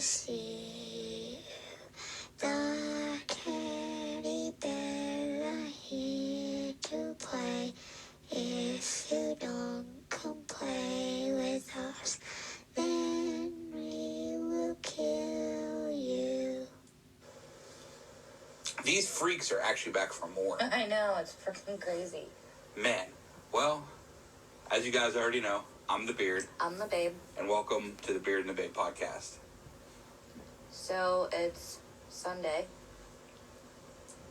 miss you. The teddy bear are here to play. If you don't come play with us, then we will kill you. These freaks are actually back for more. I know, it's freaking crazy. Man, well, as you guys already know, I'm the Beard. I'm the Babe. And welcome to the Beard and the Babe podcast. So, it's Sunday.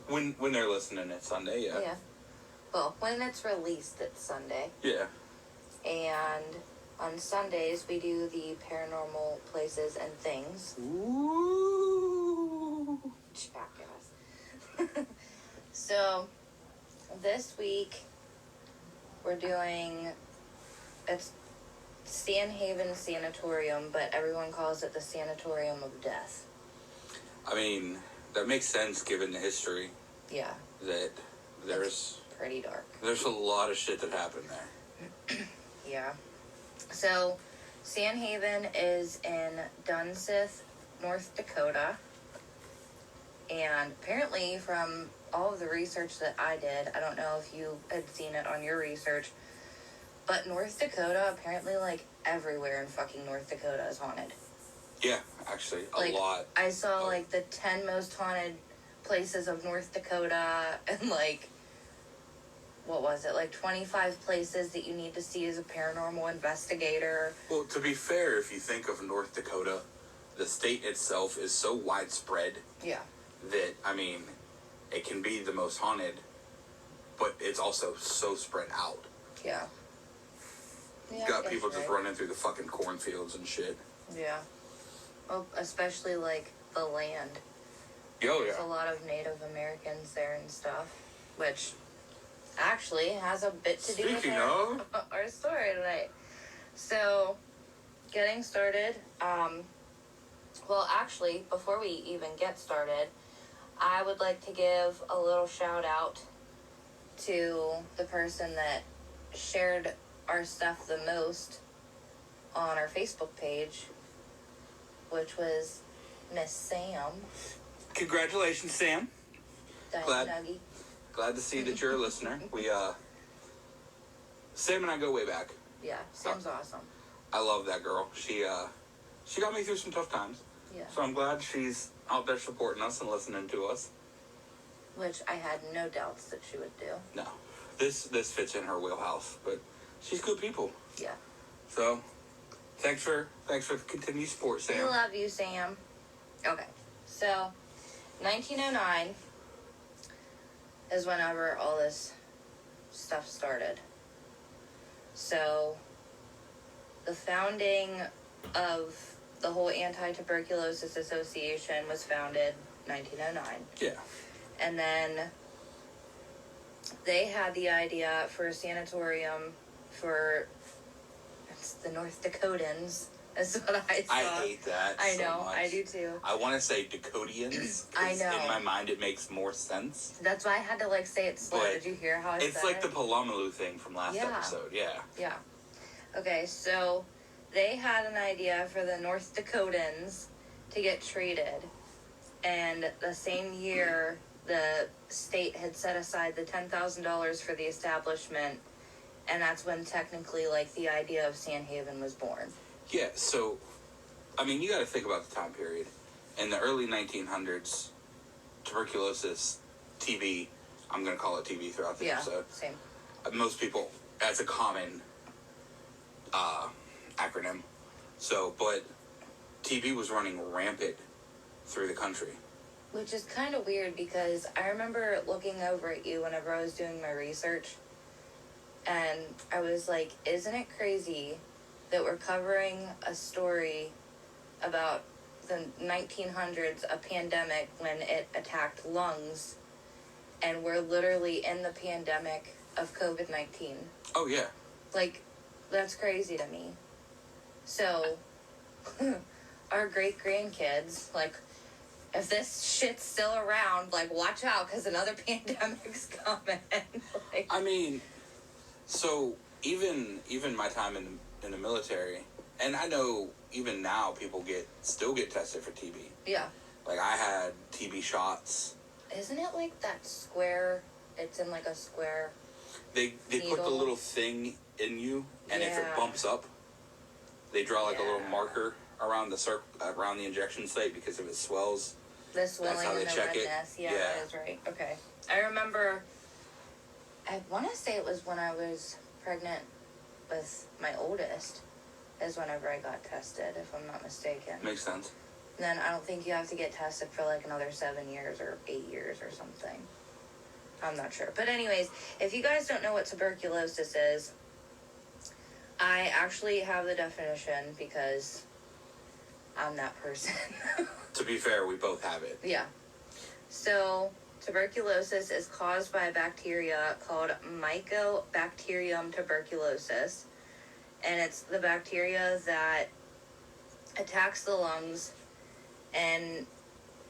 When they're listening, it's Sunday, yeah. Yeah. Well, when it's released, it's Sunday. Yeah. And on Sundays, we do the paranormal places and things. Ooh. Jackass. So, this week, we're doing, it's Sanhaven Sanitorium, but everyone calls it the Sanitorium of Death. I mean, that makes sense given the history. Yeah. That there's... It's pretty dark. There's a lot of shit that happened there. Yeah. So, Sanhaven is in Dunseth, North Dakota. And apparently from all of the research that I did, I don't know if you had seen it on your research, but North Dakota, apparently, like, everywhere in fucking North Dakota is haunted. Yeah, actually, a lot. I saw, like, the 10 most haunted places of North Dakota, and, like, what was it? Like, 25 places that you need to see as a paranormal investigator. Well, to be fair, if you think of North Dakota, the state itself is so widespread. Yeah. That, I mean, it can be the most haunted, but it's also so spread out. Yeah. You got people just running through the fucking cornfields and shit. Yeah. Well, especially, like, the land. Oh, There's yeah. a lot of Native Americans there and stuff, which actually has a bit to do with our story tonight. So, getting started, well, actually, before we even get started, I would like to give a little shout out to the person that shared our stuff the most on our Facebook page, which was Miss Sam. Congratulations, Sam. Nuggie. Glad to see that you're a listener. Sam and I go way back. Yeah, Sam's awesome. I love that girl. She got me through some tough times. Yeah. So I'm glad she's out there supporting us and listening to us. Which I had no doubts that she would do. No. This fits in her wheelhouse, but she's good people. Yeah. So, thanks for the continued support, Sam. We love you, Sam. Okay. So, 1909 is whenever all this stuff started. So, the founding of the whole Anti-Tuberculosis Association was founded 1909. Yeah. And then they had the idea for a sanatorium for the North Dakotans. That's what I saw. I hate that. I so know, much. I do too. I want to say Dakotians. I know. In my mind, it makes more sense. That's why I had to like say it slow. Did you hear how I said it? It's like the Palamalu thing from last episode. Yeah. Yeah. Okay, so they had an idea for the North Dakotans to get treated, and the same year the state had set aside the $10,000 for the establishment, and that's when technically like the idea of Sanhaven was born. Yeah, so I mean, you got to think about the time period. In the early 1900s, tuberculosis, TB, I'm going to call it TB throughout the episode. Same. Most people, that's a common acronym. So, but TB was running rampant through the country. Which is kind of weird because I remember looking over at you whenever I was doing my research, and I was like, isn't it crazy that we're covering a story about the 1900s, a pandemic when it attacked lungs, and we're literally in the pandemic of COVID-19. Oh, yeah. Like, that's crazy to me. So, our great-grandkids, like, if this shit's still around, like, watch out, because another pandemic's coming. Like, I mean, so even my time in the military And I know even now people still get tested for TB. Yeah. Like, I had TB shots. Isn't it like that square? It's in like a square. They put the little thing in you, and if it bumps up, they draw like a little marker around the injection site, because if it swells, the swelling that's how they and the check redness. it. Yeah, that is right. Okay. I remember, I want to say it was when I was pregnant with my oldest, is whenever I got tested, if I'm not mistaken. Makes sense. And then I don't think you have to get tested for like another 7 years or 8 years or something. I'm not sure. But anyways, if you guys don't know what tuberculosis is, I actually have the definition because I'm that person. To be fair, we both have it. Yeah. So, tuberculosis is caused by a bacteria called Mycobacterium tuberculosis. And it's the bacteria that attacks the lungs. And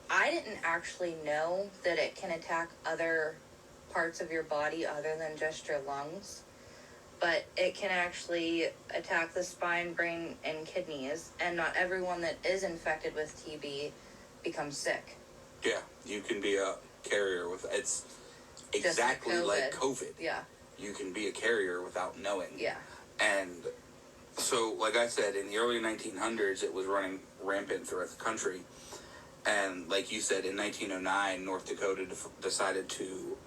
I didn't actually know that it can attack other parts of your body other than just your lungs. But it can actually attack the spine, brain, and kidneys. And not everyone that is infected with TB becomes sick. Yeah, you can be a carrier with... It's exactly like COVID. Yeah. You can be a carrier without knowing. Yeah. And so, like I said, in the early 1900s, it was running rampant throughout the country. And like you said, in 1909, North Dakota decided to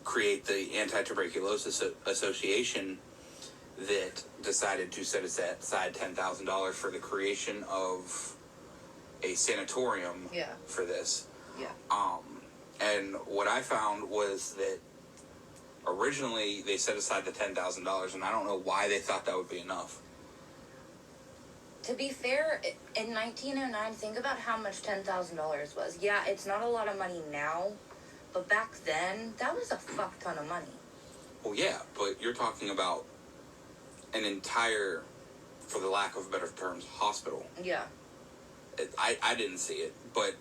create the Anti-Tuberculosis Association that decided to set aside $10,000 for the creation of a sanatorium for this. Yeah. And what I found was that originally they set aside the $10,000, and I don't know why they thought that would be enough. To be fair, in 1909, think about how much $10,000 was. Yeah, it's not a lot of money now, but back then, that was a fuck ton of money. Well, yeah, but you're talking about an entire, for the lack of better terms, hospital. Yeah. I didn't see it, but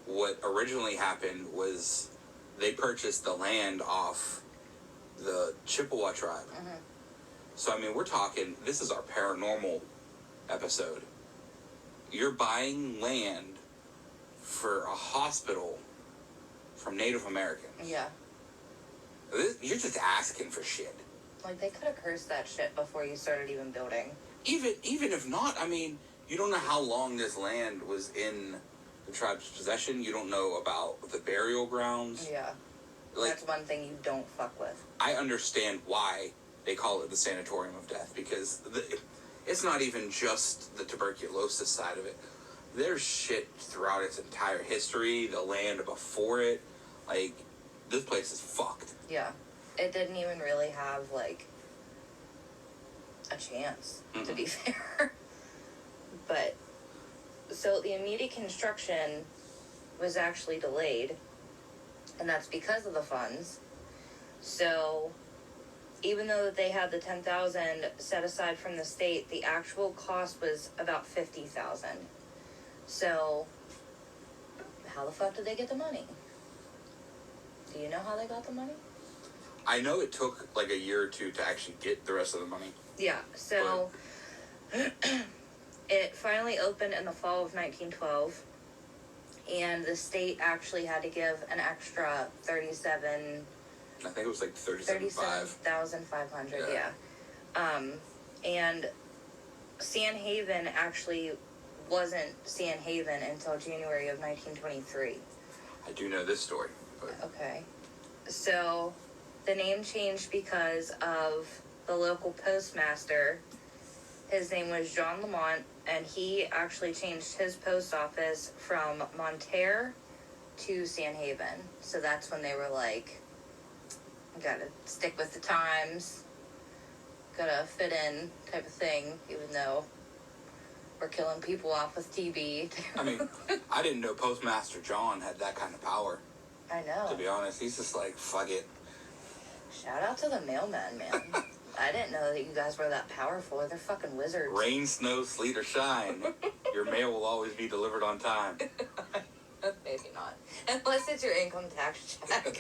what originally happened was they purchased the land off the Chippewa tribe. Mm-hmm. So, I mean, we're talking, this is our paranormal episode. You're buying land for a hospital from Native Americans. Yeah. You're just asking for shit. Like, they could have cursed that shit before you started even building. Even if not, I mean, you don't know how long this land was in the tribe's possession. You don't know about the burial grounds. Yeah. Like, that's one thing you don't fuck with. I understand why they call it the Sanatorium of Death, because it's not even just the tuberculosis side of it. There's shit throughout its entire history, the land before it. Like, this place is fucked. Yeah. It didn't even really have, like, a chance, to be fair. But, so the immediate construction was actually delayed, and that's because of the funds. So, even though they had the $10,000 set aside from the state, the actual cost was about $50,000. So, how the fuck did they get the money? Do you know how they got the money? I know it took like a year or two to actually get the rest of the money. Yeah, so it finally opened in the fall of 1912, and the state actually had to give an extra I think it was like $37,500. Yeah. And San Haven actually wasn't San Haven until January of 1923. I do know this story. But... Okay. So the name changed because of the local postmaster. His name was John Lamont, and he actually changed his post office from Monterey to San Haven. So that's when they were like, gotta stick with the times, gotta fit in type of thing, even though we're killing people off with TB. I mean, I didn't know Postmaster John had that kind of power. I know. To be honest, he's just like, fuck it. Shout out to the mailman, man. I didn't know that you guys were that powerful. They're fucking wizards. Rain, snow, sleet, or shine, your mail will always be delivered on time. Maybe not. Unless it's your income tax check.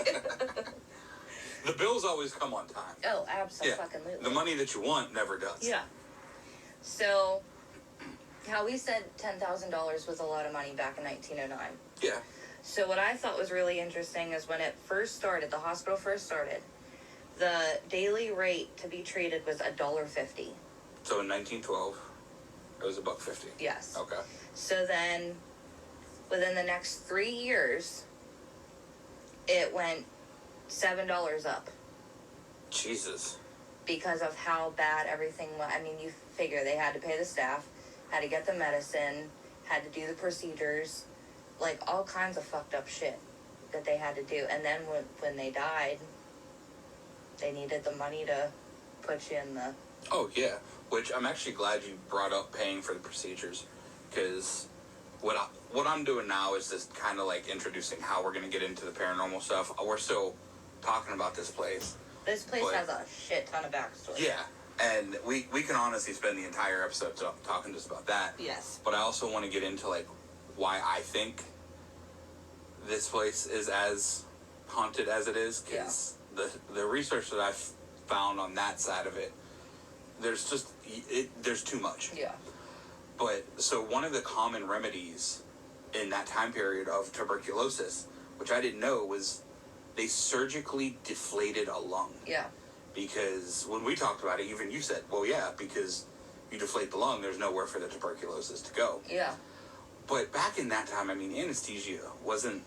The bills always come on time. Oh, absolutely. Yeah. The money that you want never does. Yeah. So, how we said $10,000 was a lot of money back in 1909. Yeah. So what I thought was really interesting is when it first started, the hospital first started, the daily rate to be treated was $1.50. So in 1912, it was $1.50. Yes. Okay. So then, within the next 3 years, it went $7 up. Jesus. Because of how bad everything was. I mean, you figure they had to pay the staff, had to get the medicine, had to do the procedures, like all kinds of fucked up shit that they had to do. And then when they died, they needed the money to put you in the... Oh, yeah. Which I'm actually glad you brought up paying for the procedures, because what I'm doing now is just kind of like introducing how we're going to get into the paranormal stuff. We're still talking about this place. This place has a shit ton of backstory. Yeah, and we can honestly spend the entire episode talking just about that. Yes. But I also want to get into, like, why I think this place is as haunted as it is, because the research that I've found on that side of it, there's just, there's too much. Yeah. But, so one of the common remedies in that time period of tuberculosis, which I didn't know, was they surgically deflated a lung. Yeah. Because when we talked about it, even you said, well, yeah, because you deflate the lung, there's nowhere for the tuberculosis to go. Yeah. But back in that time, I mean, anesthesia wasn't...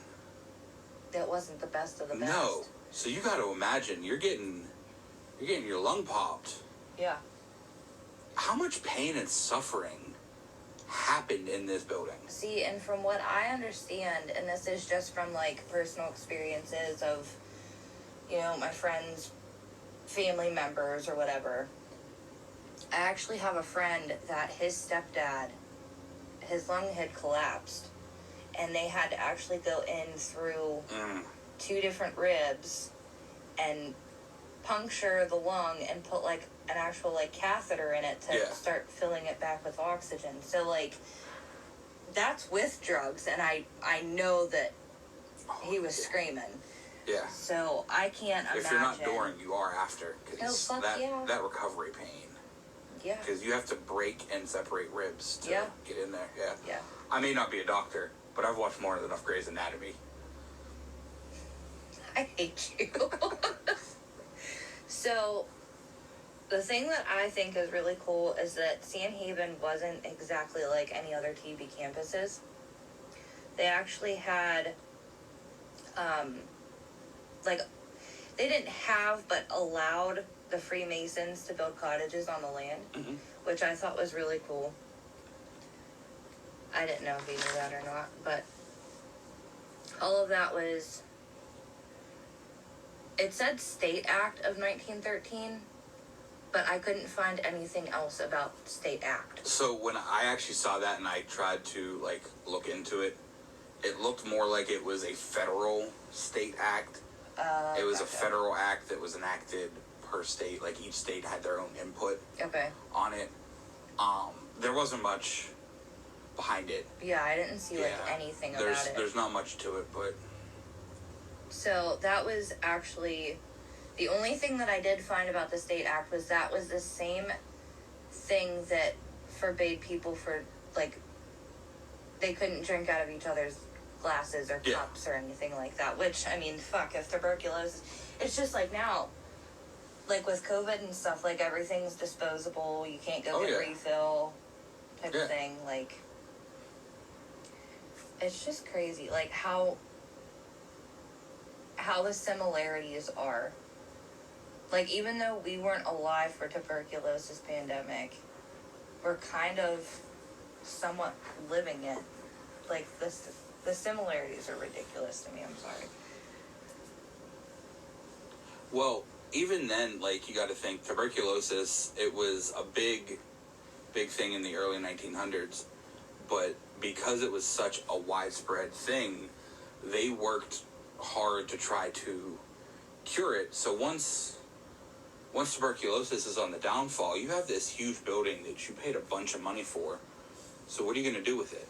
That wasn't the best of the best. No. So you got to imagine, you're getting your lung popped. Yeah. How much pain and suffering happened in this building? See, and from what I understand, and this is just from, like, personal experiences of, you know, my friends, family members, or whatever, I actually have a friend that his stepdad, his lung had collapsed, and they had to actually go in through 2 different ribs and puncture the lung and put, like, an actual, like, catheter in it to start filling it back with oxygen. So, like, that's with drugs, and I know that he was screaming. Yeah. So I can't imagine. If you're not during, you are after. Cause yeah. That recovery pain. Yeah. Because you have to break and separate ribs to get in there. Yeah. Yeah. I may not be a doctor, but I've watched more than enough Grey's Anatomy. I hate you. So, the thing that I think is really cool is that Sanhaven wasn't exactly like any other TB campuses. They actually had, like, they didn't have, but allowed the Freemasons to build cottages on the land, which I thought was really cool. I didn't know if you knew that or not, but all of that was... It said State Act of 1913, but I couldn't find anything else about State Act. So when I actually saw that and I tried to, like, look into it, it looked more like it was a federal state act. It was a federal act that was enacted per state. Like, each state had their own input on it. There wasn't much behind it. Yeah, I didn't see, like, anything about it. There's not much to it, but... So, that was actually... The only thing that I did find about the State Act was that was the same thing that forbade people for, like... They couldn't drink out of each other's glasses or cups or anything like that. Which, I mean, fuck, if tuberculosis... It's just like now... Like, with COVID and stuff, like, everything's disposable. You can't go get refill type of thing. Like... It's just crazy, like, how the similarities are. Like, even though we weren't alive for tuberculosis pandemic, we're kind of somewhat living it. Like, the similarities are ridiculous to me, I'm sorry. Well, even then, like, you gotta think, tuberculosis, it was a big thing in the early 1900s, but because it was such a widespread thing, they worked hard to try to cure it. So once tuberculosis is on the downfall, you have this huge building that you paid a bunch of money for. So what are you going to do with it?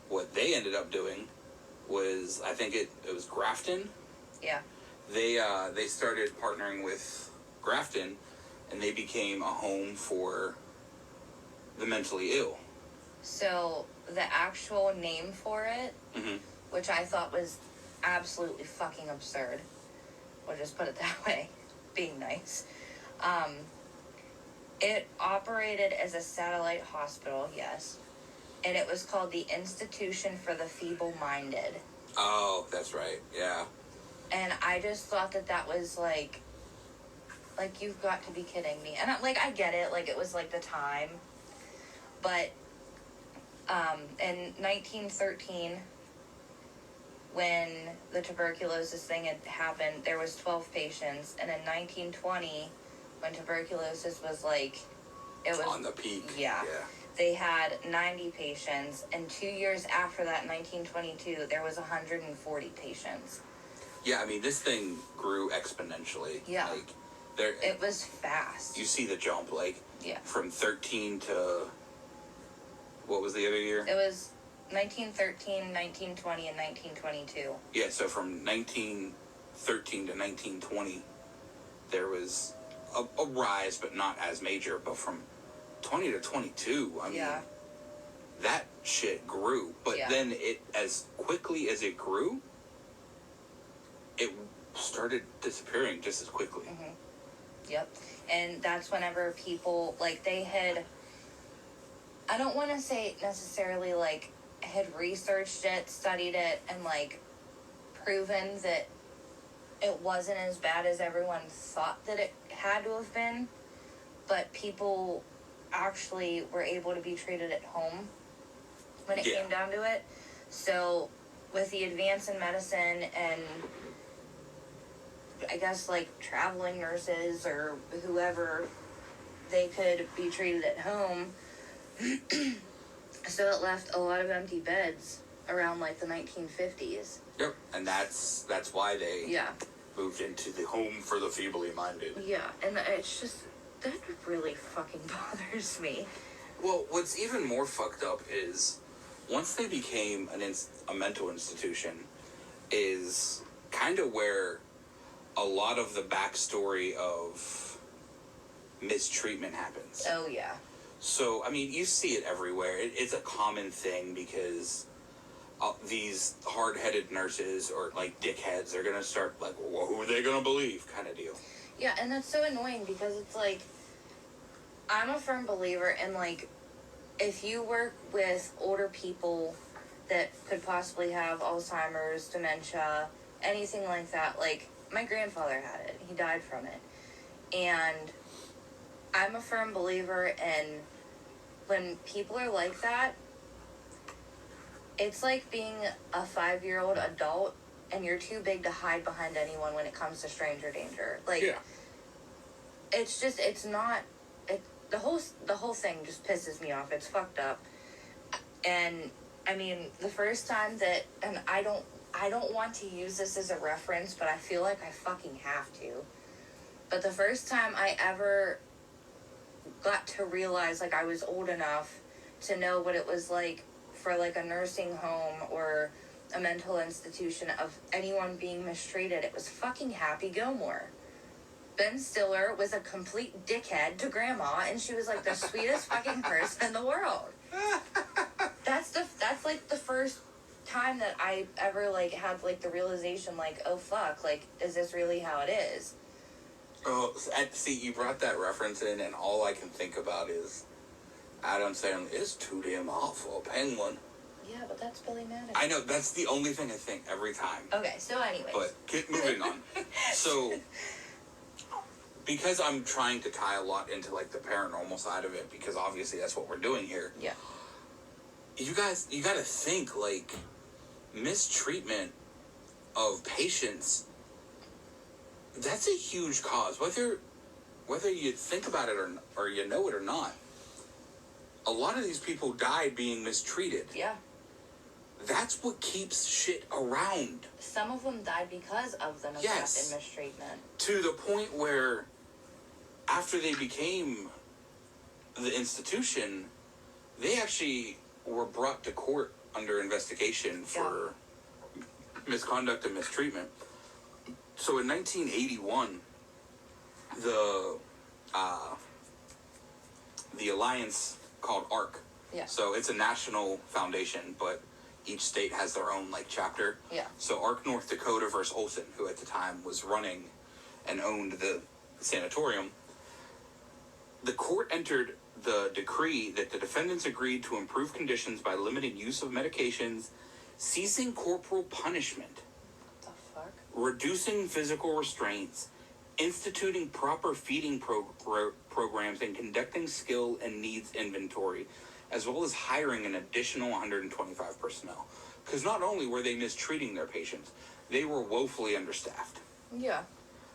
What they ended up doing was, I think it was Grafton. Yeah. They started partnering with Grafton, and they became a home for the mentally ill. So the actual name for it, which I thought was absolutely fucking absurd, we'll just put it that way, being nice. It operated as a satellite hospital, yes, and it was called the Institution for the Feeble-Minded. Oh, that's right, yeah. And I just thought that was like, you've got to be kidding me. And I get it, it was the time, but in 1913, when the tuberculosis thing had happened, there was 12 patients, and in 1920, when tuberculosis was it was on the peak. Yeah. They had 90 patients, and 2 years after that, 1922, there was 140 patients. Yeah, I mean, this thing grew exponentially. Yeah. It was fast. You see the jump, from 13 to, what was the other year? It was 1913, 1920, and 1922. Yeah, so from 1913 to 1920, there was a rise, but not as major. But from 20 to 22, I mean, that shit grew. But then as quickly as it grew, it started disappearing just as quickly. Mm-hmm. Yep. And that's whenever people, they had, I don't want to say necessarily, had researched it, studied it, and, proven that it wasn't as bad as everyone thought that it had to have been, but people actually were able to be treated at home when it came down to it. So, with the advance in medicine and, I guess, traveling nurses or whoever, they could be treated at home. So it left a lot of empty beds around, the 1950s. Yep, and that's why they moved into the home for the feebly minded. Yeah, and it's just, that really fucking bothers me. Well, what's even more fucked up is, once they became a mental institution, is kind of where a lot of the backstory of mistreatment happens. Oh, yeah. So, I mean, you see it everywhere. It's a common thing because these hard-headed nurses or, dickheads are going to start, well, who are they going to believe kind of deal. Yeah, and that's so annoying because it's I'm a firm believer in, if you work with older people that could possibly have Alzheimer's, dementia, anything like that, my grandfather had it. He died from it. And I'm a firm believer in when people are like that, it's like being a 5-year-old adult and you're too big to hide behind anyone when it comes to stranger danger. It's just, it's not, the whole thing just pisses me off. It's fucked up. And, I mean, the first time that, and I don't want to use this as a reference, but I feel like I fucking have to. But the first time I ever got to realize, I was old enough to know what it was like for, a nursing home or a mental institution of anyone being mistreated, it was fucking Happy Gilmore. Ben Stiller was a complete dickhead to Grandma, and she was, the sweetest fucking person in the world. That's the first time that I ever, had, the realization, oh, fuck, is this really how it is? Oh, see, you brought that reference in, and all I can think about is Adam saying, "It's too damn awful, Penguin." Yeah, but that's Billy Madison. I know, that's the only thing I think every time. Okay, so anyways. But keep moving on. So, because I'm trying to tie a lot into, the paranormal side of it, because obviously that's what we're doing here. Yeah. You guys, you gotta think, mistreatment of patients, that's a huge cause. Whether you think about it or you know it or not, a lot of these people died being mistreated. Yeah. That's what keeps shit around. Some of them died because of the neglect and mistreatment. To the point where, after they became the institution, they actually were brought to court under investigation for misconduct and mistreatment. So in 1981, the Alliance called ARC. Yeah. So it's a national foundation, but each state has their own like chapter. Yeah. So ARC North Dakota versus Olson, who at the time was running and owned the sanatorium, the court entered the decree that the defendants agreed to improve conditions by limiting use of medications, ceasing corporal punishment, What the fuck? reducing physical restraints, instituting proper feeding programs, and conducting skill and needs inventory, as well as hiring an additional 125 personnel. Because not only were they mistreating their patients, they were woefully understaffed. Yeah.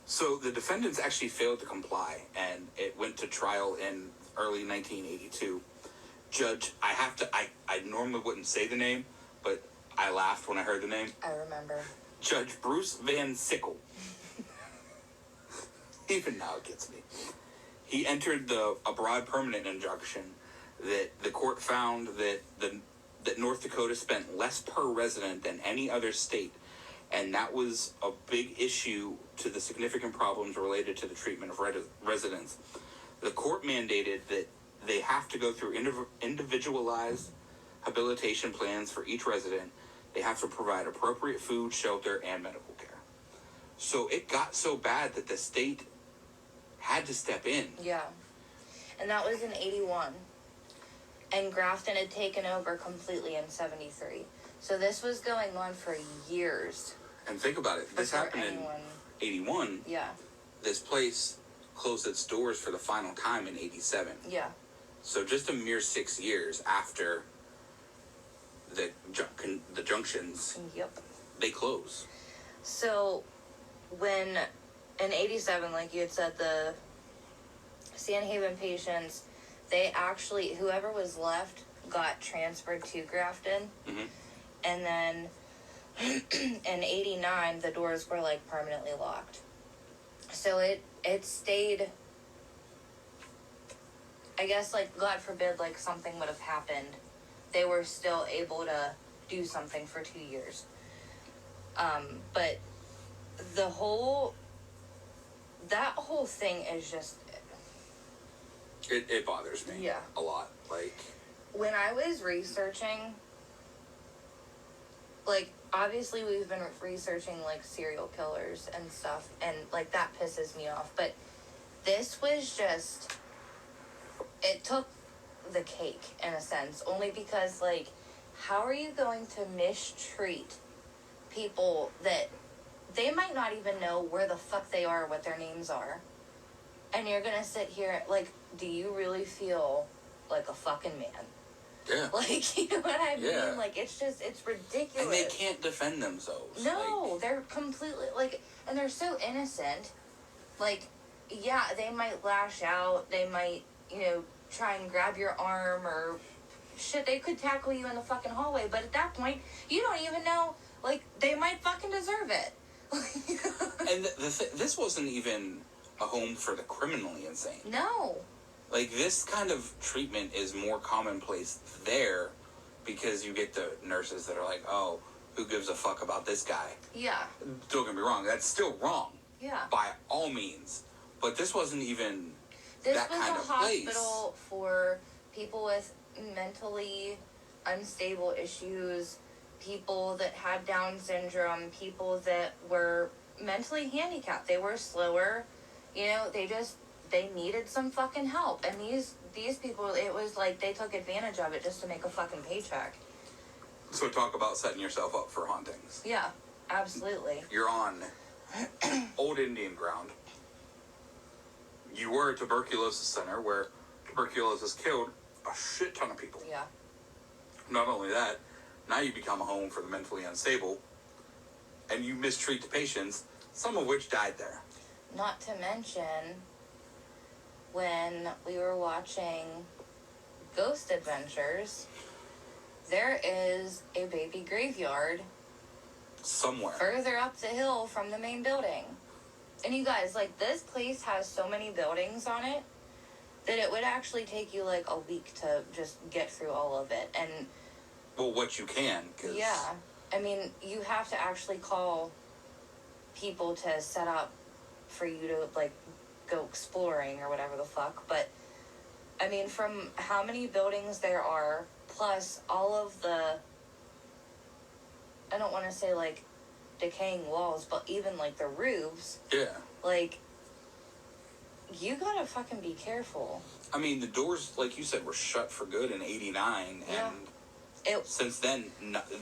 So the defendants actually failed to comply, and it went to trial in early 1982. Judge, I normally wouldn't say the name, but I laughed when I heard the name. I remember. Judge Bruce Van Sickle. Even now it gets me. He entered a broad permanent injunction that the court found that North Dakota spent less per resident than any other state, and that was a big issue to the significant problems related to the treatment of residents. The court mandated that they have to go through individualized habilitation plans for each resident. They have to provide appropriate food, shelter, and medical care. So it got so bad that the state had to step in. Yeah. And that was in 81. And Grafton had taken over completely in 73. So this was going on for years. And think about it. This happened in 81. Yeah. This place closed its doors for the final time in 87. Yeah. So just a mere 6 years after the junctions, Yep. they close. So when in 87, like you had said, the Sanhaven patients, they actually, whoever was left got transferred to Grafton. Mm-hmm. And then in 89, the doors were like permanently locked. So it stayed, I guess, like, God forbid, like, something would have happened. They were still able to do something for 2 years. But that whole thing is just... It bothers me. Yeah. A lot. Like... When I was researching, like, obviously we've been researching, like, serial killers and stuff, and, like, that pisses me off. But this was just... It took the cake, in a sense, only because, like, how are you going to mistreat people that they might not even know where the fuck they are, what their names are, and you're gonna sit here, like, do you really feel like a fucking man? Yeah. Like, you know what I mean? Yeah. Like, it's just, it's ridiculous. And they can't defend themselves. No, like, they're completely, like, and they're so innocent. Like, yeah, they might lash out, they might, you know, try and grab your arm, or shit, they could tackle you in the fucking hallway, but at that point, you don't even know, like, they might fucking deserve it. And this wasn't even a home for the criminally insane. No. Like, this kind of treatment is more commonplace there because you get the nurses that are like, oh, who gives a fuck about this guy? Yeah. Don't get me wrong, that's still wrong. Yeah. By all means. But this wasn't even This that was kind a of place. hospital for people with mentally unstable issues, people that had Down syndrome, people that were mentally handicapped. They were slower, you know, they needed some fucking help. And these people, it was like they took advantage of it just to make a fucking paycheck. So talk about setting yourself up for hauntings. Yeah, absolutely. You're on old Indian ground. You were a tuberculosis center where tuberculosis killed a shit ton of people. Yeah. Not only that, now you become a home for the mentally unstable, and you mistreat the patients, some of which died there. Not to mention, when we were watching Ghost Adventures, there is a baby graveyard Somewhere. further up the hill from the main building. And you guys, like, this place has so many buildings on it that it would actually take you, like, a week to just get through all of it. And Well, what you can, because... yeah, I mean, you have to actually call people to set up for you to, like, go exploring or whatever the fuck. But I mean, from how many buildings there are, plus all of the, I don't want to say like decaying walls, but even like the roofs. Yeah. Like, you gotta fucking be careful. I mean, the doors, like you said, were shut for good in '89, and since then,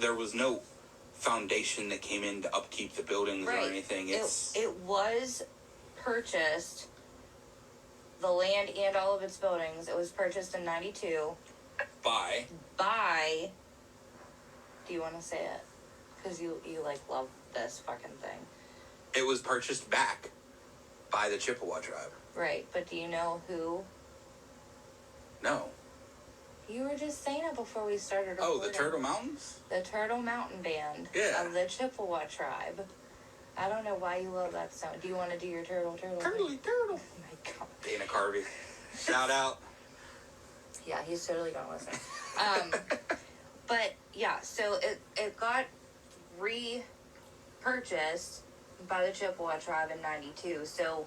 there was no foundation that came in to upkeep the buildings or anything. It was purchased, the land and all of its buildings. It was purchased in '92 by. Do you want to say it? Because you like love this fucking thing. It was purchased back by the Chippewa tribe. Right, but do you know who? No. You were just saying it before we started recording. Oh, the Turtle Mountains? The Turtle Mountain Band of the Chippewa tribe. I don't know why you love that song. Do you want to do your turtle? Turtle. Oh my god. Dana Carvey. Shout out. Yeah, he's totally gonna listen. But yeah, so it got repurchased by the Chippewa tribe in '92. So,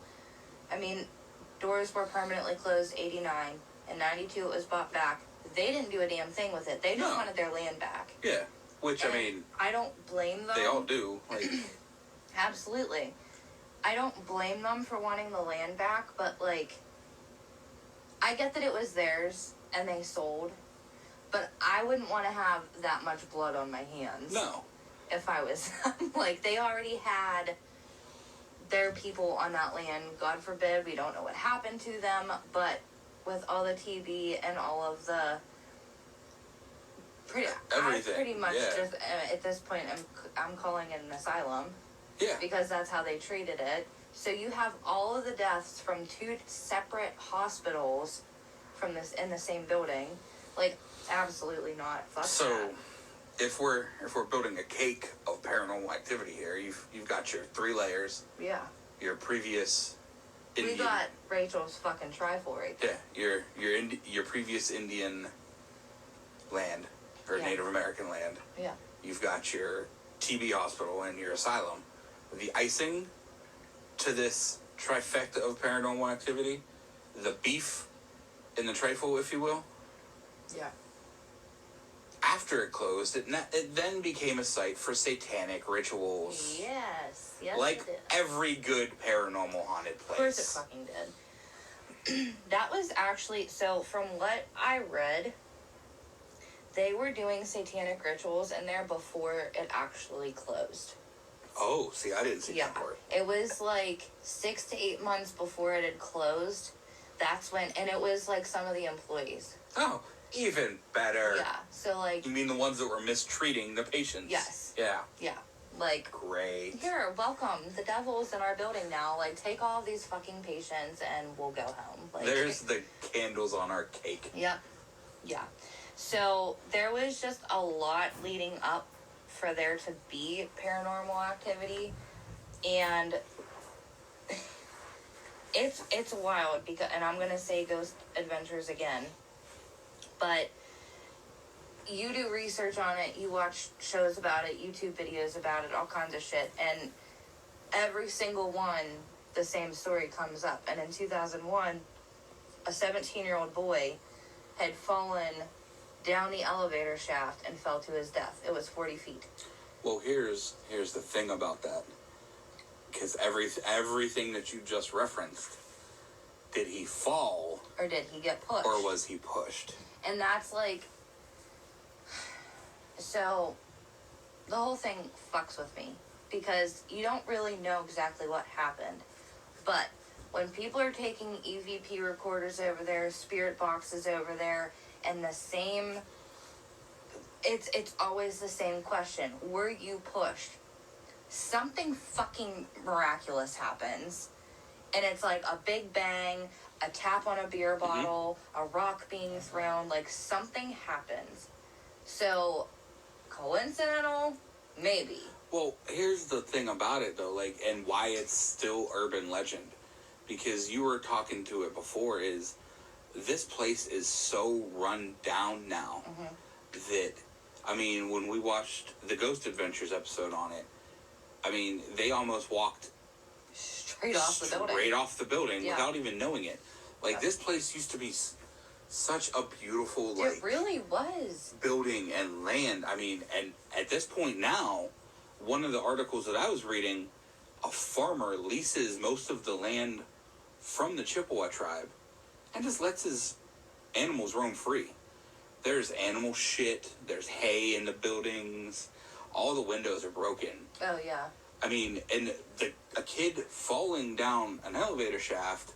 I mean, doors were permanently closed '89. In '92, it was bought back. They didn't do a damn thing with it. They just wanted their land back. Yeah, which, and I mean... I don't blame them. They all do. Like... Absolutely. I don't blame them for wanting the land back, but, like, I get that it was theirs and they sold, but I wouldn't want to have that much blood on my hands. No. If I was like, they already had their people on that land. God forbid, we don't know what happened to them, but with all the TB and all of the everything, I pretty much just at this point I'm calling it an asylum. Yeah. Because that's how they treated it. So you have all of the deaths from 2 separate hospitals from this in the same building. Like, absolutely not. Fuck so that. if we're building a cake of paranormal activity here, you've got your 3 layers. Yeah. Your previous Indian. We got Rachel's fucking trifle right there. Yeah. Your previous Indian land or Native American land. Yeah. You've got your TB hospital and your asylum. The icing to this trifecta of paranormal activity, the beef in the trifle, if you will. Yeah. After it closed, it then became a site for satanic rituals. Yes, like it did. Every good paranormal haunted place. Of course it fucking did. That was actually, so from what I read, they were doing satanic rituals in there before it actually closed. Oh, see, I didn't see that part. It was like 6 to 8 months before it had closed. That's when, and it was like some of the employees. Oh, even better. Yeah, so like... You mean the ones that were mistreating the patients? Yes. Yeah. Yeah, like... Great. Here, welcome. The devil's in our building now. Like, take all of these fucking patients and we'll go home. Like, there's the candles on our cake. Yep. Yeah. So there was just a lot leading up for there to be paranormal activity, and it's wild because, and I'm gonna say Ghost Adventures again, but you do research on it, you watch shows about it, YouTube videos about it, all kinds of shit, and every single one, the same story comes up. And in 2001, a 17-year-old boy had fallen down the elevator shaft and fell to his death. It was 40 feet. Well, here's the thing about that. Because everything that you just referenced, did he fall? Or did he get pushed? Or was he pushed? And that's like... So, the whole thing fucks with me. Because you don't really know exactly what happened. But when people are taking EVP recorders over there, spirit boxes over there, and the same, it's always the same question. Were you pushed? Something fucking miraculous happens, and it's like a big bang, a tap on a beer bottle, a rock being thrown, like something happens. So, coincidental? Maybe. Well, here's the thing about it, though, like, and why it's still urban legend. Because you were talking to it before, is this place is so run down now that, I mean, when we watched the Ghost Adventures episode on it, I mean, they almost walked straight off the building without even knowing it. Like, this place used to be such a beautiful, it really was, building and land. I mean, and at this point now, one of the articles that I was reading, a farmer leases most of the land from the Chippewa tribe and just lets his animals roam free. There's animal shit, there's hay in the buildings, all the windows are broken. Oh, yeah. I mean, and a kid falling down an elevator shaft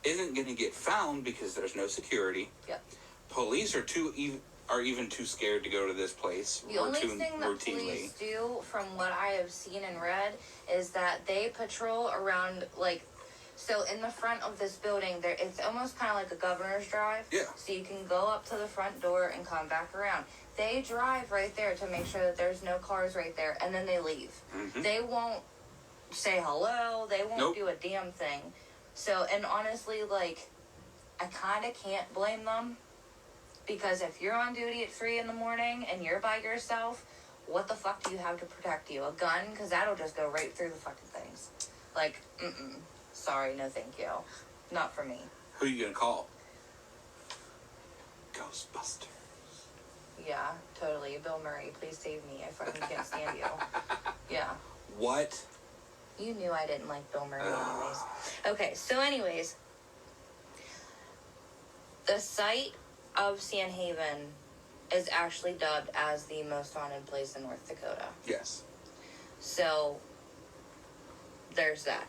isn't going to get found because there's no security. Yep. Police are even too scared to go to this place. The only thing that police do, from what I have seen and read, is that they patrol around, like, so in the front of this building, there it's almost kind of like a governor's drive. Yeah. So you can go up to the front door and come back around. They drive right there to make sure that there's no cars right there, and then they leave. Mm-hmm. They won't say hello. They won't do a damn thing. So, and honestly, like, I kind of can't blame them, because if you're on duty at 3 a.m. and you're by yourself, what the fuck do you have to protect you? A gun? Because that'll just go right through the fucking things. Like, sorry, no thank you. Not for me. Who are you gonna call? Ghostbusters. Yeah, totally. Bill Murray, please save me. I fucking can't stand you. Yeah. What? You knew I didn't like Bill Murray anyways. Okay, so anyways, the site of Sanhaven is actually dubbed as the most haunted place in North Dakota. Yes. So, there's that.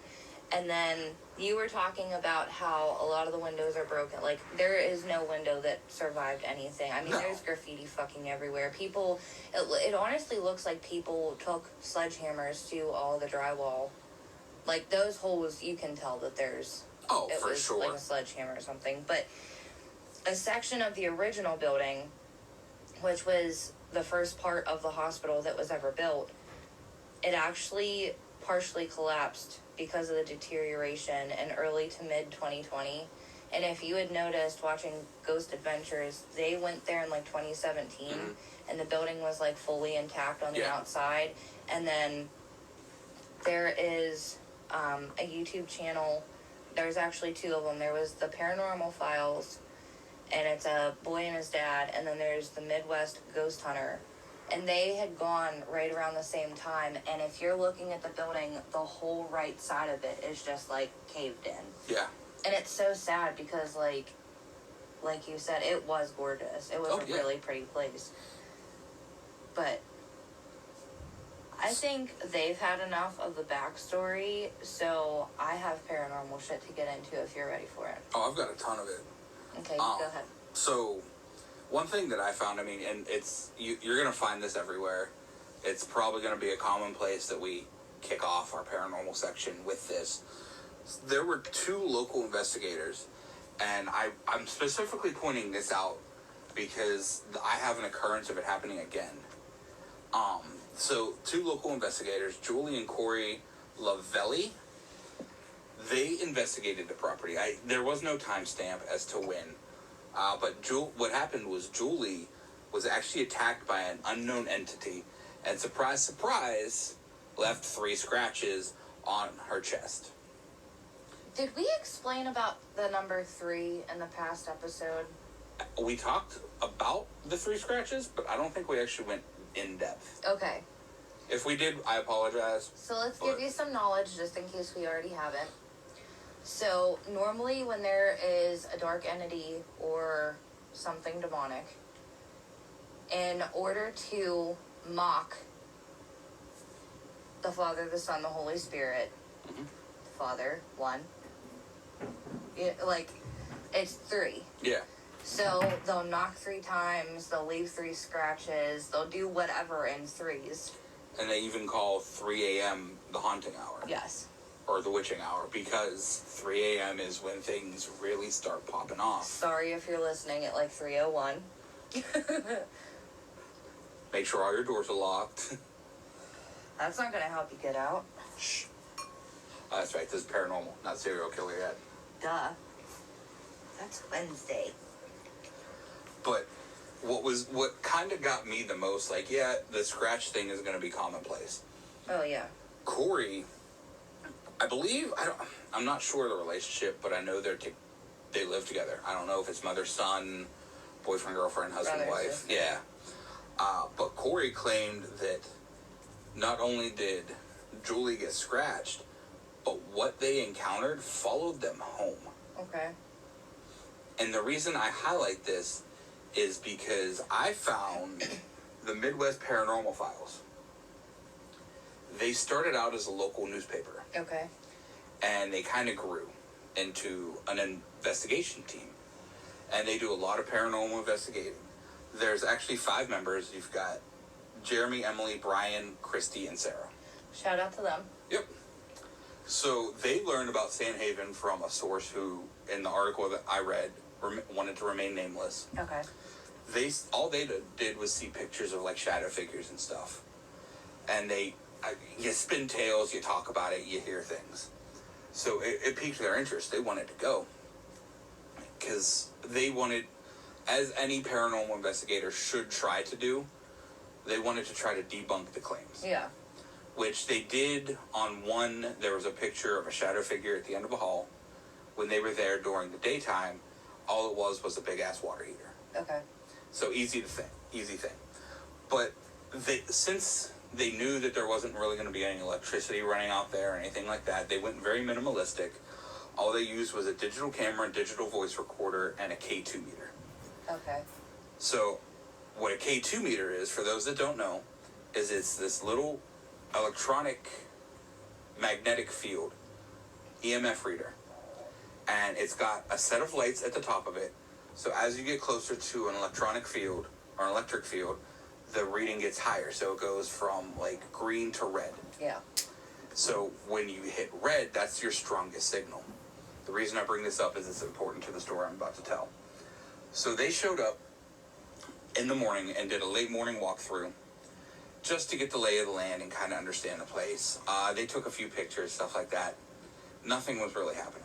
And then you were talking about how a lot of the windows are broken. Like, there is no window that survived anything. I mean, there's graffiti fucking everywhere. People, it honestly looks like people took sledgehammers to all the drywall. Like, those holes, you can tell that there's... Oh, for sure. Like a sledgehammer or something. But a section of the original building, which was the first part of the hospital that was ever built, it actually partially collapsed because of the deterioration in early to mid 2020. And if you had noticed watching Ghost Adventures, they went there in like 2017, and the building was like fully intact on the outside. And then there is a YouTube channel. There's actually 2 of them. There was the Paranormal Files, and it's a boy and his dad, and then there's the Midwest Ghost Hunter. And they had gone right around the same time, and if you're looking at the building, the whole right side of it is just, like, caved in. Yeah. And it's so sad because, like you said, it was gorgeous. It was a really pretty place. But I think they've had enough of the backstory, so I have paranormal shit to get into if you're ready for it. Oh, I've got a ton of it. Okay, go ahead. So, one thing that I found, I mean, and it's, you're going to find this everywhere. It's probably going to be a commonplace that we kick off our paranormal section with this. There were 2 local investigators, and I'm specifically pointing this out because I have an occurrence of it happening again. So 2 local investigators, Julie and Corey Lavelli, they investigated the property. There was no timestamp as to when. But what happened was Julie was actually attacked by an unknown entity, and surprise, surprise, left 3 scratches on her chest. Did we explain about the number 3 in the past episode? We talked about the 3 scratches, but I don't think we actually went in depth. Okay. If we did, I apologize. So let's give you some knowledge just in case we already haven't. So normally when there is a dark entity or something demonic, in order to mock the Father, the Son, the Holy Spirit, Father, 1, it's 3. Yeah. So they'll knock 3 times, they'll leave 3 scratches, they'll do whatever in 3s. And they even call 3 a.m. the haunting hour. Yes. Or the witching hour, because 3 a.m. is when things really start popping off. Sorry if you're listening at like 3:01. Make sure all your doors are locked. That's not going to help you get out. Shh. That's right, this is paranormal, not serial killer yet. Duh. That's Wednesday. But what kind of got me the most, like, yeah, the scratch thing is going to be commonplace. Oh, yeah. Corey, I believe, I'm not sure of the relationship, but I know they're they live together. I don't know if it's mother, son, boyfriend, girlfriend, husband, Brother, wife. sister. Yeah. But Corey claimed that not only did Julie get scratched, but what they encountered followed them home. Okay. And the reason I highlight this is because I found the Midwest Paranormal Files. They started out as a local newspaper. Okay. And they kind of grew into an investigation team. And they do a lot of paranormal investigating. There's actually 5 members. You've got Jeremy, Emily, Brian, Christy, and Sarah. Shout out to them. Yep. So they learned about Sandhaven from a source who, in the article that I read, wanted to remain nameless. Okay. All they did was see pictures of like shadow figures and stuff. And you spin tales, you talk about it, you hear things. So it piqued their interest. They wanted to go. Because they wanted, as any paranormal investigator should try to do, they wanted to try to debunk the claims. Yeah. Which they did on one. There was a picture of a shadow figure at the end of a hall. When they were there during the daytime, all it was a big-ass water heater. Okay. So easy thing. But since they knew that there wasn't really going to be any electricity running out there or anything like that, they went very minimalistic. All they used was a digital camera, digital voice recorder, and a K2 meter. Okay. So what a K2 meter is, for those that don't know, is it's this little electronic magnetic field EMF reader. And it's got a set of lights at the top of it. So as you get closer to an electronic field or an electric field, the reading gets higher. So it goes from like green to red. Yeah. So when you hit red, that's your strongest signal. The reason I bring this up is it's important to the story I'm about to tell. So they showed up in the morning and did a late morning walkthrough just to get the lay of the land and kind of understand the place. They took a few pictures, stuff like that. Nothing was really happening.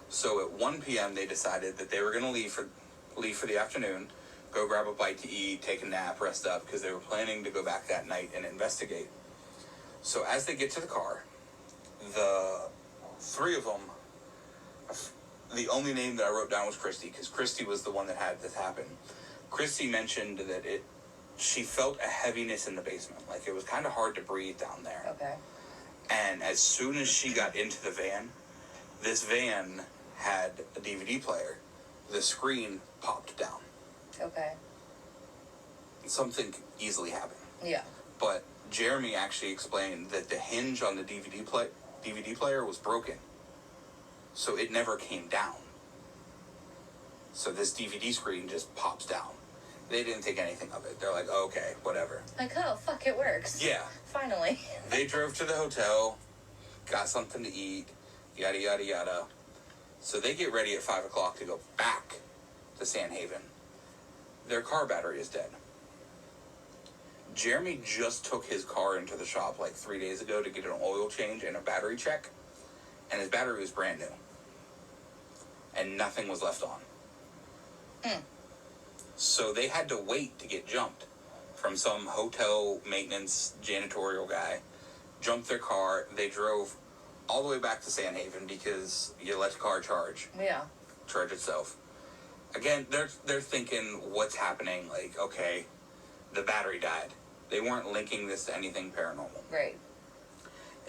So at 1 p.m. they decided that they were going to leave for the afternoon, go grab a bite to eat, take a nap, rest up, because they were planning to go back that night and investigate. So as they get to the car, the 3 of them, the only name that I wrote down was Christy, because Christy was the one that had this happen. Christy mentioned that she felt a heaviness in the basement, like it was kind of hard to breathe down there. Okay. And as soon as she got into the van, this van had a DVD player. The screen popped down. Okay. Something could easily happen. Yeah. But Jeremy actually explained that the hinge on the DVD player was broken. So it never came down. So this DVD screen just pops down. They didn't think anything of it. They're like, oh, okay, whatever. Like, oh, fuck, it works. Yeah. Finally. They drove to the hotel, got something to eat, yada, yada, yada. So they get ready at 5 o'clock to go back to Sandhaven. Their car battery is dead. Jeremy just took his car into the shop like 3 days ago to get an oil change and a battery check, and his battery was brand new. And nothing was left on. So they had to wait to get jumped from some hotel maintenance janitorial guy. Jumped their car. They drove all the way back to Sandhaven because you let the car charge itself. Again, they're thinking, what's happening? Like, okay, the battery died. They weren't linking this to anything paranormal. Right.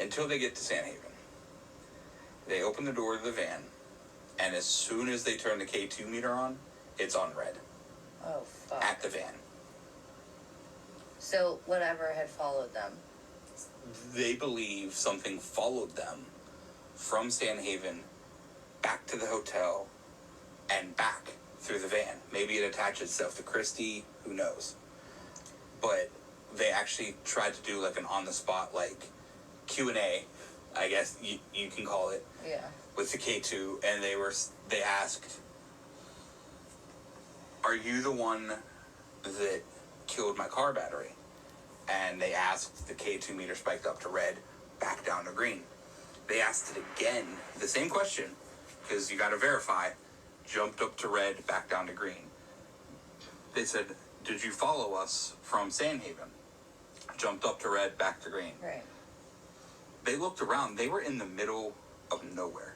Until they get to Sandhaven. They open the door to the van, and as soon as they turn the K2 meter on, it's on red. Oh, fuck. At the van. So whatever had followed them. They believe something followed them from Sandhaven back to the hotel and back through the van. Maybe it attached itself to Christy, who knows. But they actually tried to do like an on-the-spot like Q&A, I guess you can call it, with the K2, and they asked, are you the one that killed my car battery? And they asked, the K2 meter spiked up to red, back down to green. They asked it again, the same question, because you got to verify, jumped up to red, back down to green. They said, did you follow us from Sandhaven? Jumped up to red, back to green. Right. They looked around. They were in the middle of nowhere.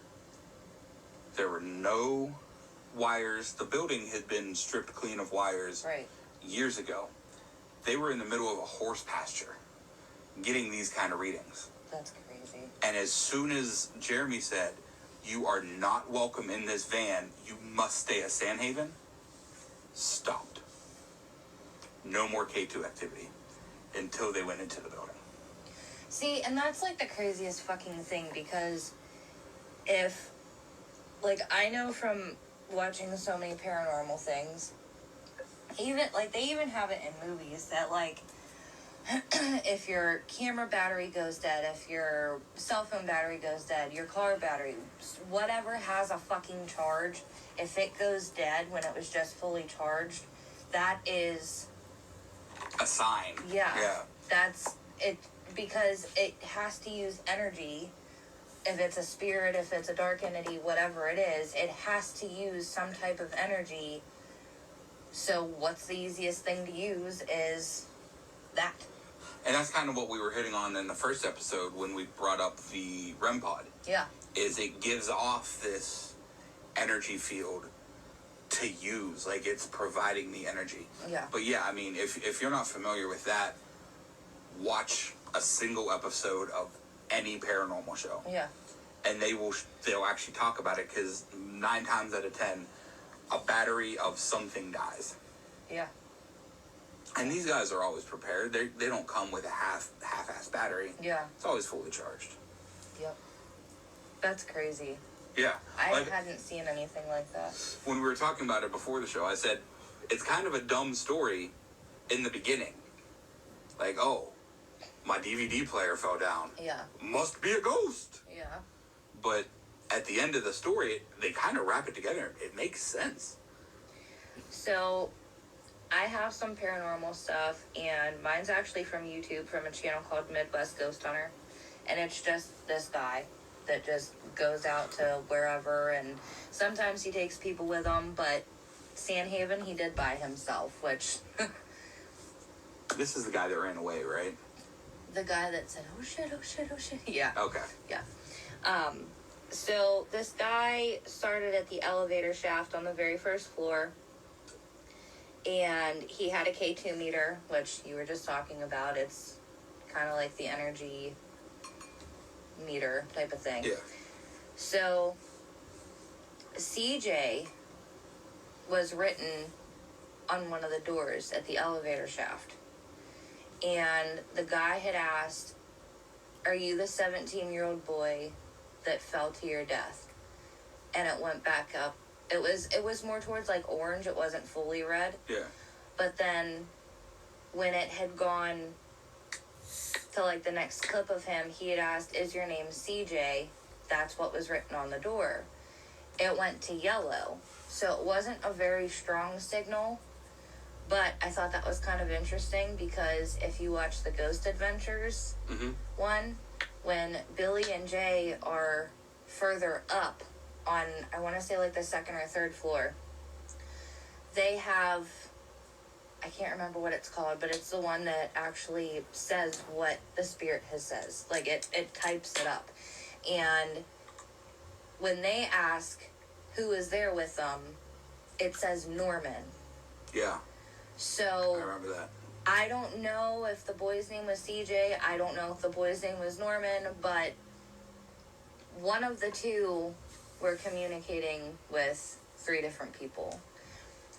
There were no wires. The building had been stripped clean of wires years ago. They were in the middle of a horse pasture getting these kind of readings. That's crazy. And as soon as Jeremy said, "You are not welcome in this van, you must stay at Sandhaven," stopped. No more K2 activity until they went into the building. See, and that's like the craziest fucking thing, because if, like, I know from watching so many paranormal things, even, like, they even have it in movies that, like, if your camera battery goes dead, if your cell phone battery goes dead, your car battery, whatever has a fucking charge, if it goes dead when it was just fully charged, that is a sign. Yeah. That's it, because it has to use energy. If it's a spirit, if it's a dark entity, whatever it is, it has to use some type of energy. So what's the easiest thing to use is that. And that's kind of what we were hitting on in the first episode when we brought up the REM pod. Yeah. Is it gives off this energy field to use. Like, it's providing the energy. Yeah. But yeah, I mean, if you're not familiar with that, watch a single episode of any paranormal show. Yeah. And they'll actually talk about it, because 9 times out of 10, a battery of something dies. Yeah. And these guys are always prepared. They don't come with a half-ass battery. Yeah. It's always fully charged. Yep. That's crazy. Yeah. I hadn't seen anything like that. When we were talking about it before the show, I said, it's kind of a dumb story in the beginning. Like, oh, my DVD player fell down. Yeah. Must be a ghost. Yeah. But at the end of the story, they kind of wrap it together. It makes sense. So, I have some paranormal stuff, and mine's actually from YouTube, from a channel called Midwest Ghost Hunter. And it's just this guy that just goes out to wherever, and sometimes he takes people with him, but Sandhaven he did by himself, which... This is the guy that ran away, right? The guy that said, oh shit, oh shit, oh shit. Yeah. Okay. Yeah. So this guy started at the elevator shaft on the very first floor, and he had a K2 meter, which you were just talking about. It's kind of like the energy meter type of thing. Yeah. So CJ was written on one of the doors at the elevator shaft. And the guy had asked, are you the 17-year-old boy that fell to your death? And it went back up. It was more towards like orange. It wasn't fully red. Yeah. But then when it had gone to like the next clip of him, he had asked, is your name CJ? That's what was written on the door. It went to yellow. So it wasn't a very strong signal. But I thought that was kind of interesting, because if you watch the Ghost Adventures one, when Billy and Jay are further up on, I want to say like the second or third floor, they have, I can't remember what it's called, but it's the one that actually says what the spirit says. Like it types it up. And when they ask who is there with them, it says Norman. Yeah. So I remember that. I don't know if the boy's name was CJ. I don't know if the boy's name was Norman, but one of the two were communicating with 3 different people.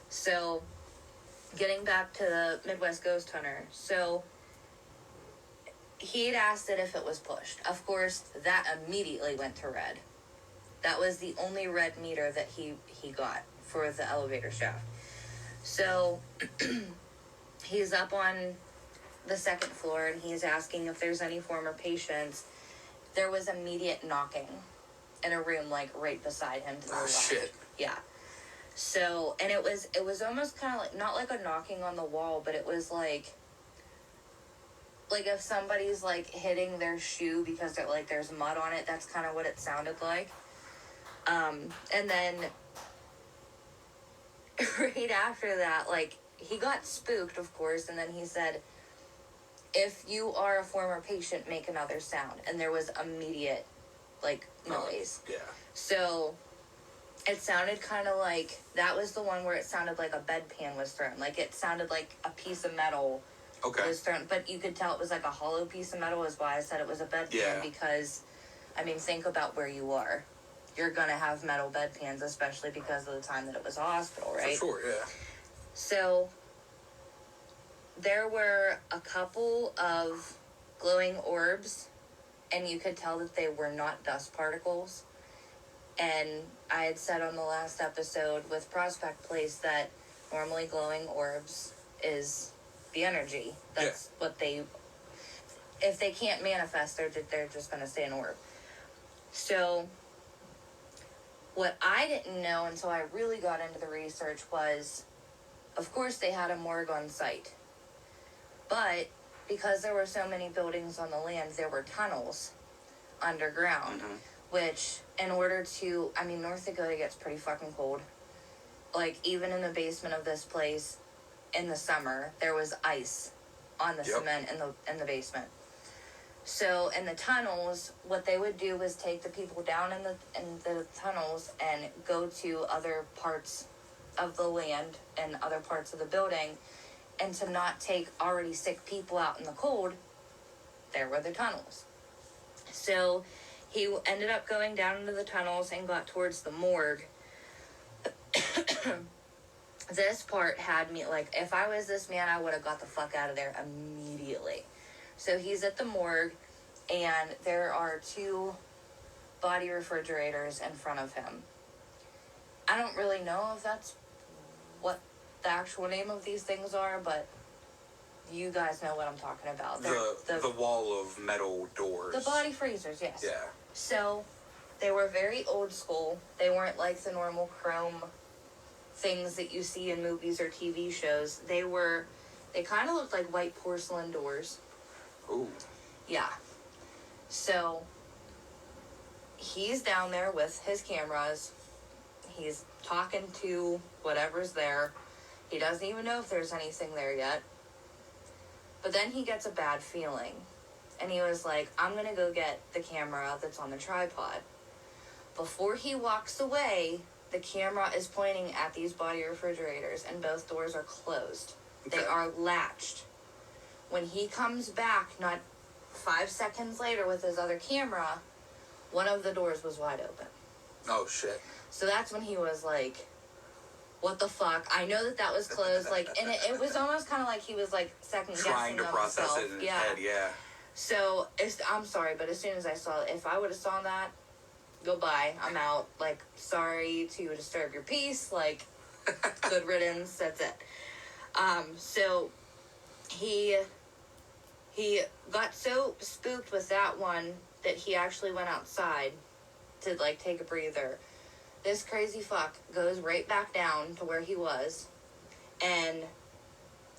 So, getting back to the Midwest Ghost Hunter. So, he had asked it if it was pushed. Of course, that immediately went to red. That was the only red meter that he got for the elevator shaft. So, he's up on the second floor, and he's asking if there's any former patients. There was immediate knocking in a room, like, right beside him to the left. Shit. Yeah. So, and it was almost kind of like, not like a knocking on the wall, but it was like if somebody's, like, hitting their shoe because they're, like, there's mud on it. That's kind of what it sounded like. And then right after that, like, he got spooked, of course, and then he said, if you are a former patient, make another sound. And there was immediate, like, noise. Yeah. So, it sounded kind of like, that was the one where it sounded like a bedpan was thrown. Like, it sounded like a piece of metal was thrown. But you could tell it was like a hollow piece of metal, is why I said it was a bedpan, because, I mean, think about where you are. You're going to have metal bedpans, especially because of the time that it was a hospital, right? For sure, yeah. So, there were a couple of glowing orbs, and you could tell that they were not dust particles. And I had said on the last episode with Prospect Place that normally glowing orbs is the energy. That's what they... If they can't manifest, they're just going to stay an orb. So, what I didn't know until I really got into the research was, of course they had a morgue on site. But, because there were so many buildings on the land, there were tunnels underground. Mm-hmm. Which, in order to... I mean, North Dakota gets pretty fucking cold. Like, even in the basement of this place, in the summer, there was ice on the cement in the basement. So, in the tunnels, what they would do was take the people down in the tunnels and go to other parts of the land and other parts of the building, and to not take already sick people out in the cold, there were the tunnels. So, he ended up going down into the tunnels and got towards the morgue. This part had me, like, if I was this man, I would have got the fuck out of there immediately. So he's at the morgue, and there are 2 body refrigerators in front of him. I don't really know if that's what the actual name of these things are, but you guys know what I'm talking about. The wall of metal doors. The body freezers, yes. Yeah. So, they were very old school. They weren't like the normal chrome things that you see in movies or TV shows. They kind of looked like white porcelain doors. Ooh. Yeah. So, he's down there with his cameras. He's talking to whatever's there. He doesn't even know if there's anything there yet. But then he gets a bad feeling. And he was like, I'm going to go get the camera that's on the tripod. Before he walks away, the camera is pointing at these body refrigerators, and both doors are closed. Okay. They are latched. When he comes back, not 5 seconds later with his other camera, one of the doors was wide open. Oh, shit. So that's when he was like, what the fuck? I know that was closed. Like, and it was almost kind of like he was like second-guessing trying to process himself. it in his head, yeah. So, I'm sorry, but as soon as I saw it, if I would have saw that, goodbye, I'm out. Like, sorry to disturb your peace. Like, good riddance, that's it. So, he got so spooked with that one that he actually went outside to, like, take a breather. This crazy fuck goes right back down to where he was, and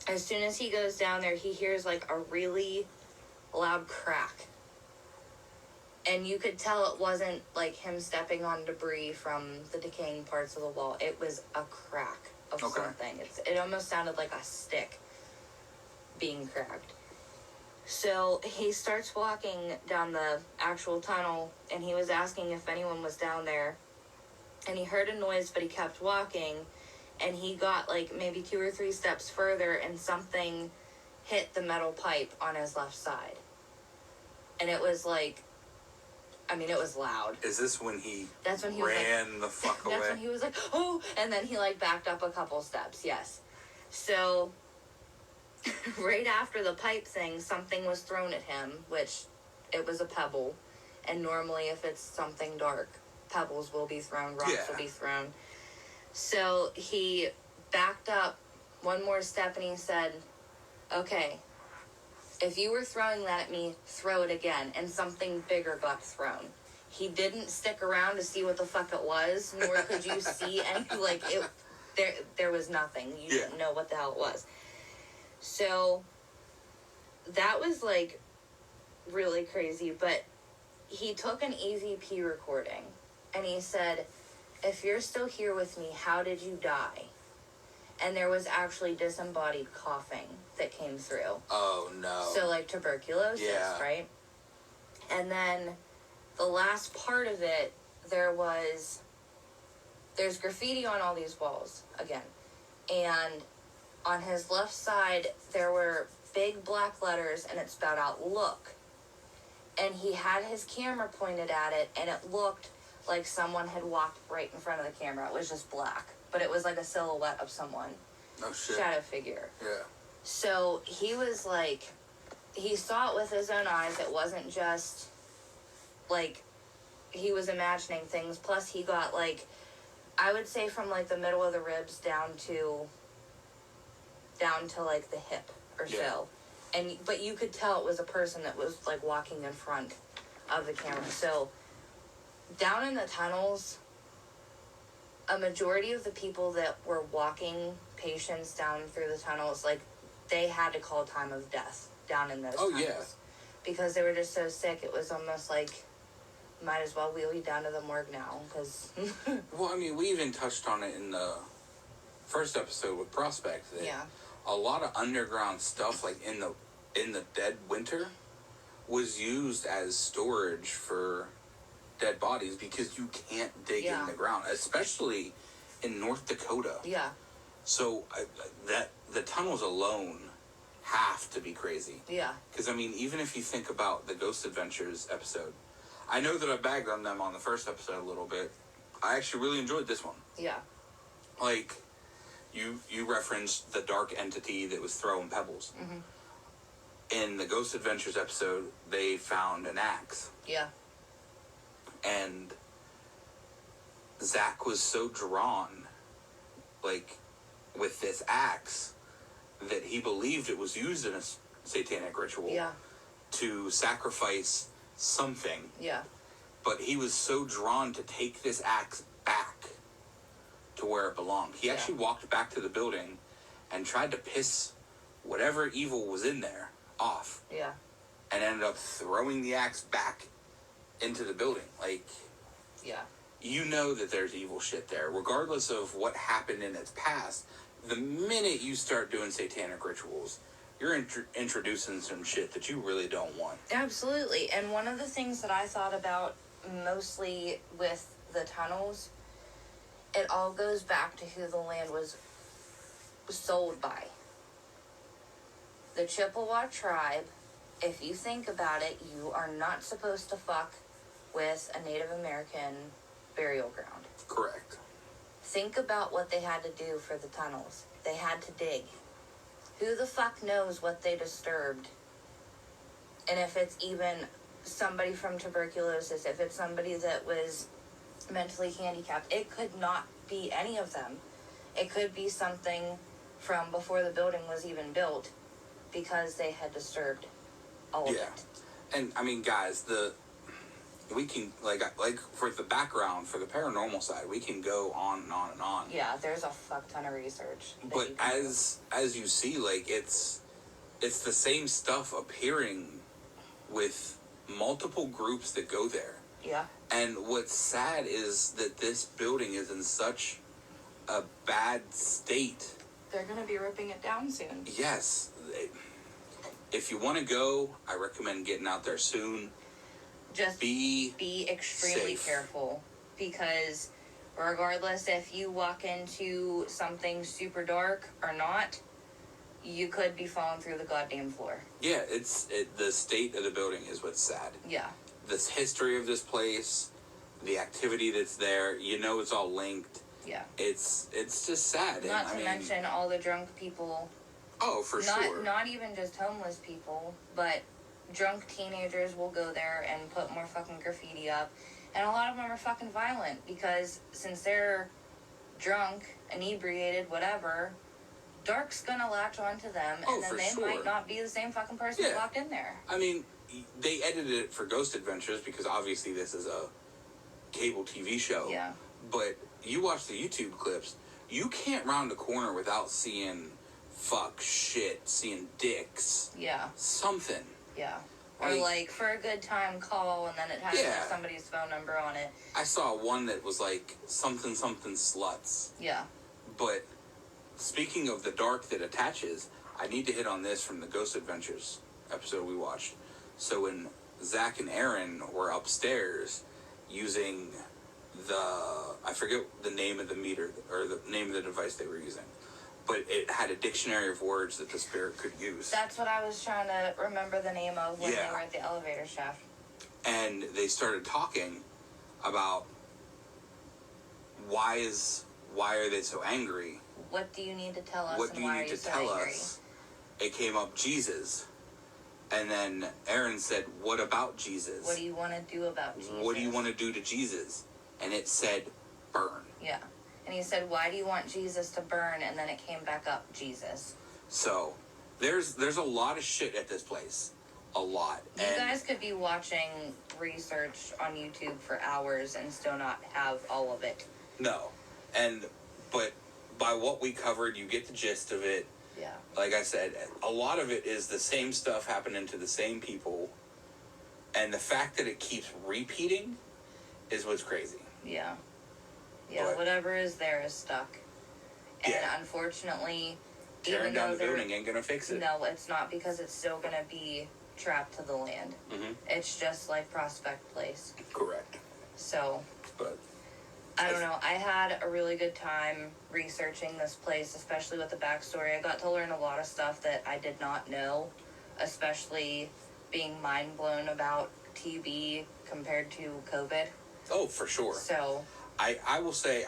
as soon as he goes down there, he hears, like, a really loud crack. And you could tell it wasn't, like, him stepping on debris from the decaying parts of the wall. It was a crack of something. It almost sounded like a stick being cracked. So he starts walking down the actual tunnel, and he was asking if anyone was down there. And he heard a noise, but he kept walking, and he got, like, maybe 2 or 3 steps further, and something hit the metal pipe on his left side. And it was, like, I mean, it was loud. Is this when he ran the fuck away? That's when he was like, oh, and then he, like, backed up a couple steps, yes. So, right after the pipe thing, something was thrown at him, which it was a pebble. And normally, if it's something dark, pebbles will be thrown, rocks will be thrown. So he backed up one more step and he said, okay, if you were throwing that at me, throw it again. And something bigger got thrown. He didn't stick around to see what the fuck it was, nor could you see any, like, there was nothing. You didn't know what the hell it was. So that was, like, really crazy, but he took an EVP recording. And he said, if you're still here with me, how did you die? And there was actually disembodied coughing that came through. Oh, no. So, like, tuberculosis, right? And then the last part of it, there was there's graffiti on all these walls again, and on his left side there were big black letters, and it spelled out "look." And he had his camera pointed at it, and it looked like someone had walked right in front of the camera. It was just black, but it was like a silhouette of someone. Oh shit. Shadow figure. Yeah. So he was like, he saw it with his own eyes. It wasn't just like he was imagining things. Plus he got like, I would say from like the middle of the ribs down to like the hip or so. And but you could tell it was a person that was like walking in front of the camera. So down in the tunnels, a majority of the people that were walking patients down through the tunnels, like, they had to call time of death down in those tunnels. Yeah. Because they were just so sick, it was almost like, might as well wheel you down to the morgue now, because... Well, I mean, we even touched on it in the first episode with Prospect, that a lot of underground stuff, like in the dead winter, was used as storage for dead bodies, because you can't dig in the ground, especially in North Dakota. Yeah. So that the tunnels alone have to be crazy. Yeah. Because, I mean, even if you think about the Ghost Adventures episode, I know that I bagged on them on the first episode a little bit. I actually really enjoyed this one. Yeah. Like, you referenced the dark entity that was throwing pebbles. Mm-hmm. In the Ghost Adventures episode, they found an axe. Yeah. And Zach was so drawn, like, with this axe, that he believed it was used in a satanic ritual to sacrifice something. Yeah. But he was so drawn to take this axe back to where it belonged. He actually walked back to the building and tried to piss whatever evil was in there off. Yeah. And ended up throwing the axe back into the building. Like, you know that there's evil shit there, regardless of what happened in its past. The minute you start doing satanic rituals, you're introducing some shit that you really don't want. Absolutely. And one of the things that I thought about mostly with the tunnels, it all goes back to who the land was sold by. The Chippewa tribe, if you think about it, you are not supposed to fuck with a Native American burial ground. Correct. Think about what they had to do for the tunnels. They had to dig. Who the fuck knows what they disturbed? And if it's even somebody from tuberculosis, if it's somebody that was mentally handicapped, it could not be any of them. It could be something from before the building was even built, because they had disturbed all of it. And, I mean, guys, we can, like for the background, for the paranormal side, we can go on and on and on. Yeah, there's a fuck ton of research. But as you see, like, it's the same stuff appearing with multiple groups that go there. Yeah. And what's sad is that this building is in such a bad state. They're going to be ripping it down soon. Yes. If you want to go, I recommend getting out there soon. Just be extremely careful, because regardless if you walk into something super dark or not, you could be falling through the goddamn floor. Yeah, the state of the building is what's sad. Yeah. This history of this place, the activity that's there, you know, it's all linked. Yeah. It's just sad. Not to mention all the drunk people. Oh, for sure. Not even just homeless people, but drunk teenagers will go there and put more fucking graffiti up. And a lot of them are fucking violent, because since they're drunk, inebriated, whatever, dark's gonna latch onto them, and then they might not be the same fucking person that walked in there. I mean, they edited it for Ghost Adventures, because obviously this is a cable TV show. Yeah. But you watch the YouTube clips, you can't round a corner without seeing fuck, shit, seeing dicks. Yeah. Something. Yeah. Or like, for a good time, call, and then it has somebody's phone number on it. I saw one that was like, something sluts. Yeah. But speaking of the dark that attaches, I need to hit on this from the Ghost Adventures episode we watched. So when Zach and Aaron were upstairs using I forget the name of the meter or the name of the device they were using, but it had a dictionary of words that the spirit could use. That's what I was trying to remember the name of when they were at the elevator shaft. And they started talking about why are they so angry? What do you need to tell us? What do you need to tell us? It came up Jesus. And then Aaron said, what about Jesus? What do you want to do about Jesus? What do you want to do to Jesus? And it said, burn. Yeah. And he said, why do you want Jesus to burn? And then it came back up, Jesus. So, there's a lot of shit at this place. A lot. You guys could be watching research on YouTube for hours and still not have all of it. No. But by what we covered, you get the gist of it. Yeah. Like I said, a lot of it is the same stuff happening to the same people. And the fact that it keeps repeating is what's crazy. Yeah. Yeah, but whatever is there is stuck. And unfortunately, tearing down the building ain't gonna fix it. No, it's not, because it's still gonna be trapped to the land. Mm-hmm. It's just like Prospect Place. Correct. So. But. I don't know. I had a really good time researching this place, especially with the backstory. I got to learn a lot of stuff that I did not know, especially being mind blown about TB compared to COVID. Oh, for sure. So I will say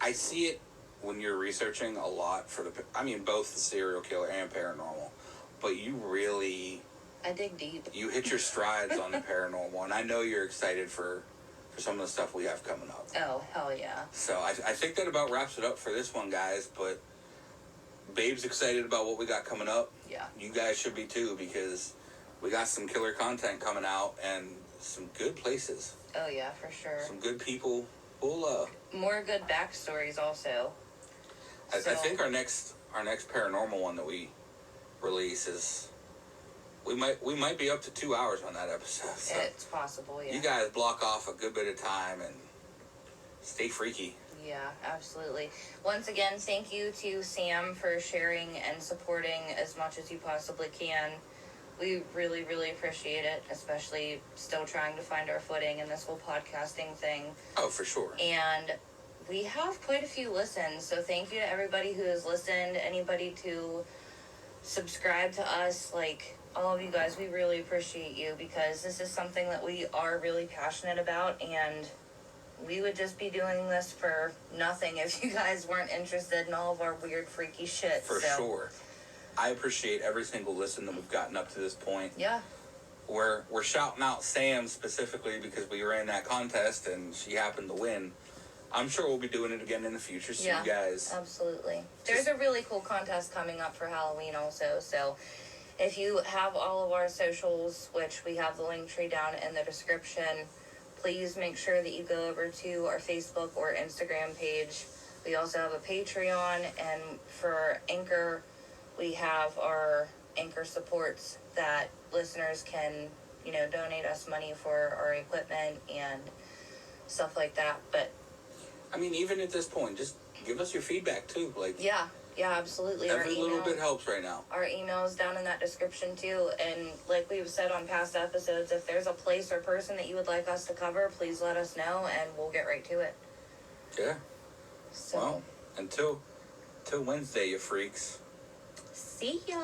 I see it when you're researching a lot for both the serial killer and paranormal, but you really... I dig deep. You hit your strides on the paranormal, and I know you're excited for some of the stuff we have coming up. Oh, hell yeah. So I think that about wraps it up for this one, guys, but Babe's excited about what we got coming up. Yeah. You guys should be too, because we got some killer content coming out and some good places. Oh yeah, for sure. Some good people. We'll, more good backstories also. I think our next paranormal one that we release is... We might be up to 2 hours on that episode. So it's possible, yeah. You guys block off a good bit of time and stay freaky. Yeah, absolutely. Once again, thank you to Sam for sharing and supporting as much as you possibly can. We really, really appreciate it, especially still trying to find our footing in this whole podcasting thing. Oh, for sure. And we have quite a few listens, so thank you to everybody who has listened, anybody to subscribe to us, all of you guys. We really appreciate you, because this is something that we are really passionate about, and we would just be doing this for nothing if you guys weren't interested in all of our weird, freaky shit. For sure. I appreciate every single listen that we've gotten up to this point. Yeah. We're shouting out Sam specifically because we ran that contest and she happened to win. I'm sure we'll be doing it again in the future, so you guys... Absolutely. There's a really cool contest coming up for Halloween also, so... If you have all of our socials, which we have the link tree down in the description, please make sure that you go over to our Facebook or Instagram page. We also have a Patreon, and for Anchor, we have our Anchor supports that listeners can, donate us money for our equipment and stuff like that. But even at this point, just give us your feedback too. Yeah, absolutely. Every little bit helps right now. Our email is down in that description too. And like we've said on past episodes, if there's a place or person that you would like us to cover, please let us know and we'll get right to it. Yeah. So. Well, until Wednesday, you freaks. See ya.